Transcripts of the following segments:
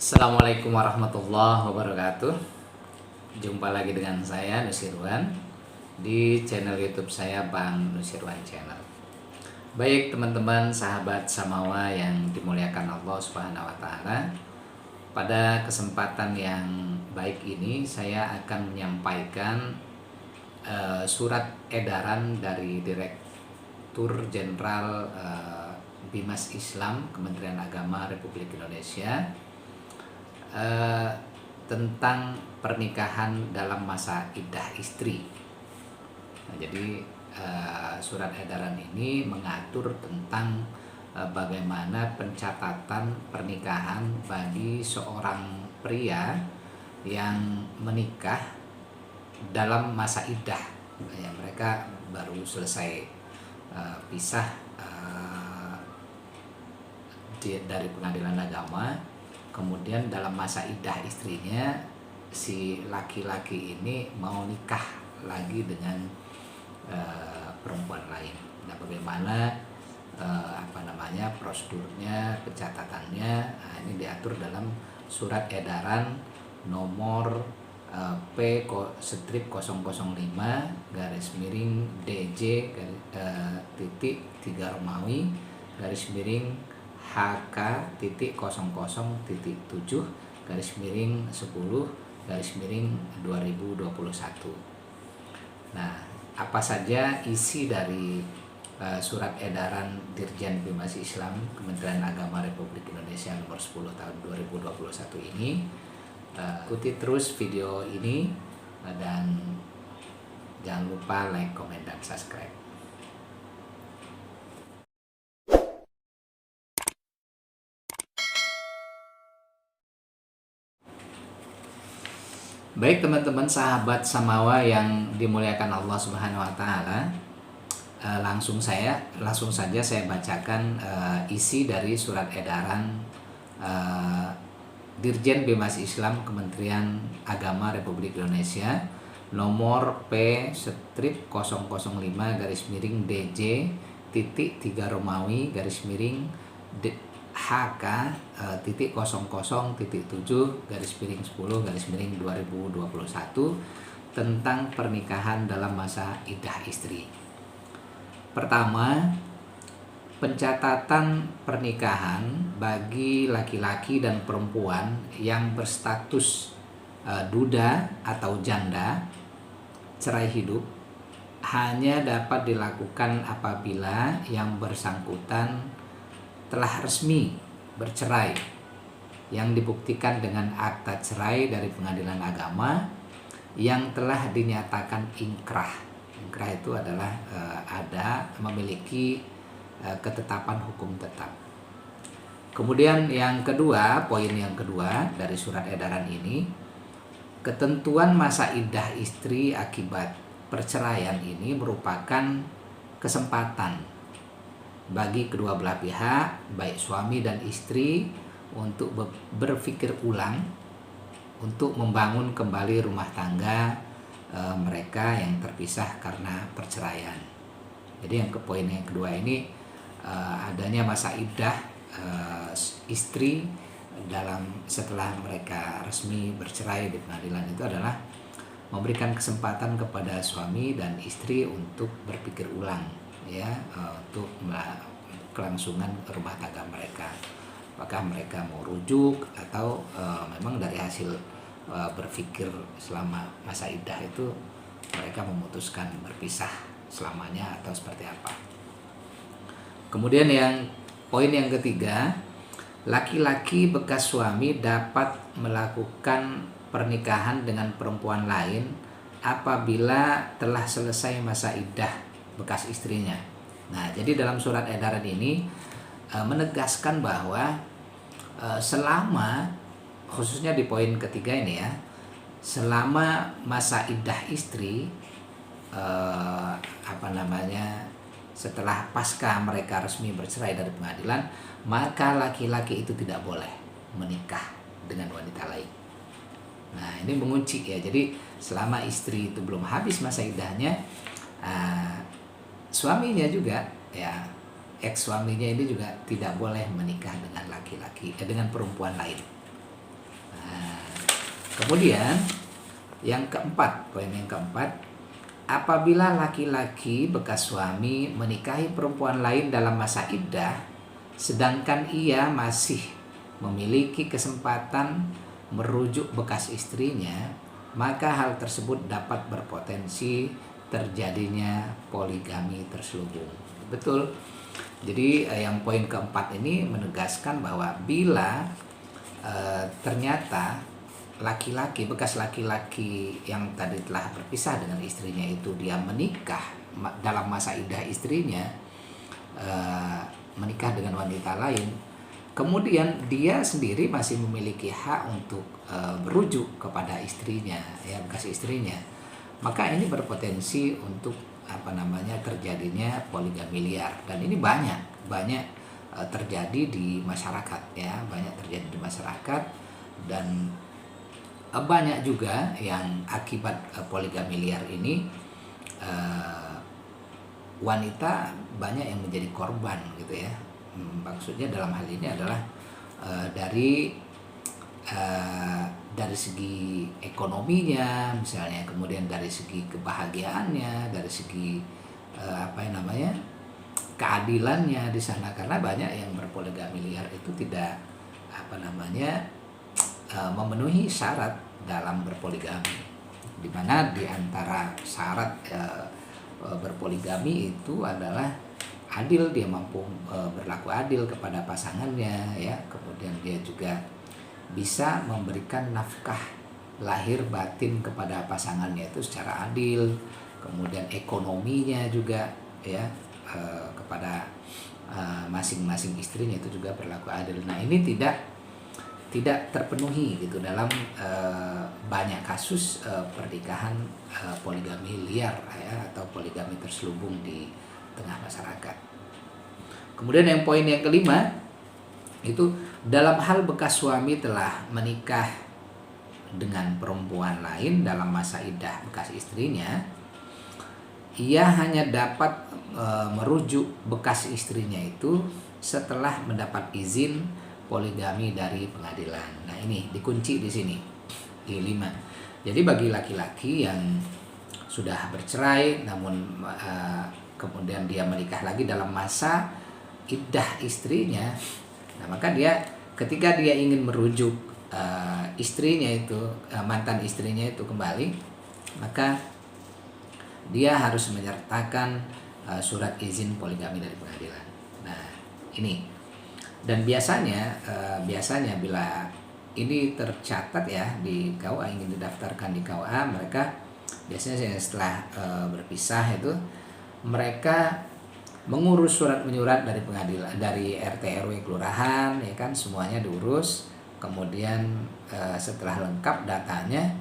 Assalamualaikum warahmatullahi wabarakatuh. Jumpa lagi dengan saya Nusirwan di channel YouTube saya Bang Nusirwan Channel. Baik teman-teman sahabat Samawa yang dimuliakan Allah Subhanahu wa taala. Pada kesempatan yang baik ini saya akan menyampaikan surat edaran dari Direktur Jenderal Bimas Islam Kementerian Agama Republik Indonesia tentang pernikahan dalam masa iddah istri. Nah, jadi surat edaran ini mengatur tentang bagaimana pencatatan pernikahan bagi seorang pria yang menikah dalam masa iddah. Ya, mereka baru selesai pisah dari pengadilan agama. Kemudian dalam masa iddah istrinya, si laki-laki ini mau nikah lagi dengan perempuan lain. Nah, bagaimana prosedurnya, pencatatannya, nah, ini diatur dalam surat edaran nomor P/005 garis miring DJ titik 3 Romawi garis miring HK.00.7 garis miring 10 garis miring 2021. Nah, apa saja isi dari surat edaran Dirjen Bimas Islam Kementerian Agama Republik Indonesia nomor 10 tahun 2021 ini? Ikuti terus video ini dan jangan lupa like, komen, dan subscribe. Baik teman-teman sahabat Samawa yang dimuliakan Allah Subhanahu wa taala, langsung saja saya bacakan isi dari surat edaran Dirjen Bimas Islam Kementerian Agama Republik Indonesia nomor P/005 garis miring DJ titik 3 Romawi garis miring HK.00.7 garis miring 10 garis miring 2021 tentang pernikahan dalam masa iddah istri. Pertama, pencatatan pernikahan bagi laki-laki dan perempuan yang berstatus duda atau janda cerai hidup hanya dapat dilakukan apabila yang bersangkutan telah resmi bercerai yang dibuktikan dengan akta cerai dari pengadilan agama yang telah dinyatakan ingkrah. Ingkrah itu adalah memiliki ketetapan hukum tetap. Kemudian yang kedua, poin yang kedua dari surat edaran ini, ketentuan masa iddah istri akibat perceraian ini merupakan kesempatan bagi kedua belah pihak, baik suami dan istri, untuk berpikir ulang untuk membangun kembali rumah tangga mereka yang terpisah karena perceraian. Jadi yang poin yang kedua ini, adanya masa iddah istri setelah mereka resmi bercerai di pengadilan itu adalah memberikan kesempatan kepada suami dan istri untuk berpikir ulang, ya, untuk kelangsungan rumah tangga mereka. Apakah mereka mau rujuk atau memang dari hasil berpikir selama masa iddah itu mereka memutuskan berpisah selamanya atau seperti apa. Kemudian poin yang ketiga, laki-laki bekas suami dapat melakukan pernikahan dengan perempuan lain apabila telah selesai masa iddah bekas istrinya. Nah, jadi dalam surat edaran ini menegaskan bahwa selama, khususnya di poin ketiga ini ya, selama masa iddah istri setelah pasca mereka resmi bercerai dari pengadilan, maka laki-laki itu tidak boleh menikah dengan wanita lain. Nah, ini mengunci ya. Jadi selama istri itu belum habis masa iddahnya, suaminya juga, ya, ex suaminya ini juga tidak boleh menikah dengan dengan perempuan lain. Kemudian yang keempat, poin yang keempat, apabila laki-laki bekas suami menikahi perempuan lain dalam masa iddah, sedangkan ia masih memiliki kesempatan merujuk bekas istrinya, maka hal tersebut dapat berpotensi terjadinya poligami terselubung. Betul. Jadi yang poin keempat ini menegaskan bahwa bila ternyata bekas laki-laki yang tadi telah berpisah dengan istrinya itu dia menikah dalam masa iddah istrinya, menikah dengan wanita lain, kemudian dia sendiri masih memiliki hak untuk merujuk kepada istrinya, ya, bekas istrinya, maka ini berpotensi untuk terjadinya poligami liar. Dan ini banyak terjadi di masyarakat, ya, banyak terjadi di masyarakat. Dan banyak juga yang akibat poligami liar ini wanita banyak yang menjadi korban gitu ya. Maksudnya dalam hal ini adalah dari segi ekonominya misalnya, kemudian dari segi kebahagiaannya, dari segi keadilannya di sana, karena banyak yang berpoligami liar itu tidak memenuhi syarat dalam berpoligami, di mana di antara syarat berpoligami itu adalah adil, dia mampu berlaku adil kepada pasangannya, ya, kemudian dia juga bisa memberikan nafkah lahir batin kepada pasangannya itu secara adil, kemudian ekonominya juga, ya, kepada masing-masing istrinya itu juga berlaku adil. Nah, ini tidak terpenuhi gitu dalam banyak kasus pernikahan poligami liar, ya, atau poligami terselubung di tengah masyarakat. Kemudian yang poin yang kelima itu, dalam hal bekas suami telah menikah dengan perempuan lain dalam masa iddah bekas istrinya, ia hanya dapat merujuk bekas istrinya itu setelah mendapat izin poligami dari pengadilan. Nah, ini dikunci di sini di 5. Jadi bagi laki-laki yang sudah bercerai namun kemudian dia menikah lagi dalam masa iddah istrinya, nah maka dia ketika dia ingin merujuk istrinya itu, mantan istrinya itu kembali, maka dia harus menyertakan surat izin poligami dari pengadilan. Nah, ini. Dan biasanya bila ini tercatat, ya, di KUA, ingin didaftarkan di KUA, mereka biasanya setelah berpisah itu mereka mengurus surat menyurat dari pengadilan, dari RT RW kelurahan, ya kan, semuanya diurus. Kemudian setelah lengkap datanya,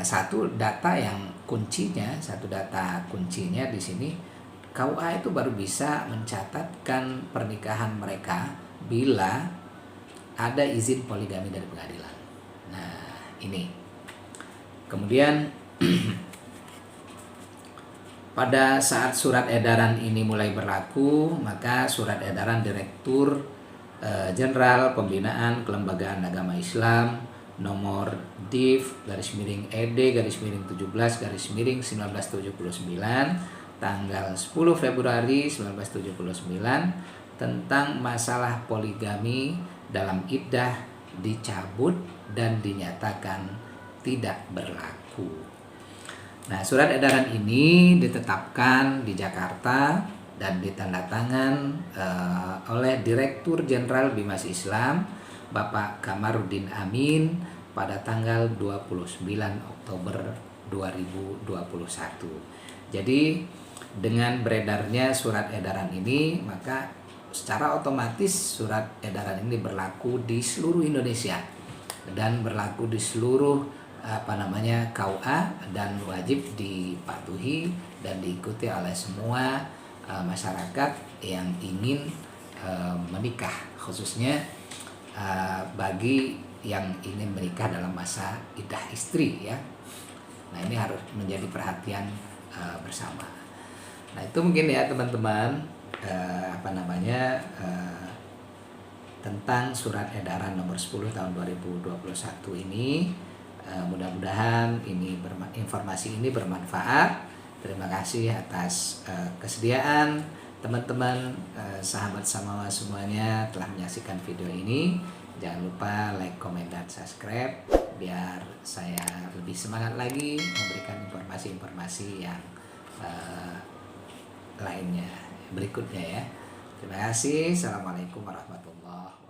satu data kuncinya di sini, KUA itu baru bisa mencatatkan pernikahan mereka bila ada izin poligami dari pengadilan. Nah, ini. Kemudian pada saat surat edaran ini mulai berlaku, maka surat edaran Direktur Jenderal Pembinaan Kelembagaan Agama Islam nomor DIV/17/1979 tanggal 10 Februari 1979 tentang masalah poligami dalam iddah dicabut dan dinyatakan tidak berlaku. Nah, surat edaran ini ditetapkan di Jakarta dan ditandatangan oleh Direktur Jenderal Bimas Islam Bapak Kamarudin Amin pada tanggal 29 Oktober 2021. Jadi dengan beredarnya surat edaran ini, maka secara otomatis surat edaran ini berlaku di seluruh Indonesia dan berlaku di seluruh KUA, dan wajib dipatuhi dan diikuti oleh semua masyarakat yang ingin menikah, khususnya bagi yang ingin menikah dalam masa iddah istri, ya. Nah, ini harus menjadi perhatian bersama. Nah, itu mungkin, ya, teman-teman, tentang surat edaran nomor 10 tahun 2021 ini. Mudah-mudahan informasi ini bermanfaat. Terima kasih atas kesediaan teman-teman, sahabat Samawa semuanya telah menyaksikan video ini. Jangan lupa like, comment, dan subscribe biar saya lebih semangat lagi memberikan informasi-informasi yang lainnya berikutnya ya. Terima kasih. Assalamualaikum warahmatullahi wabarakatuh.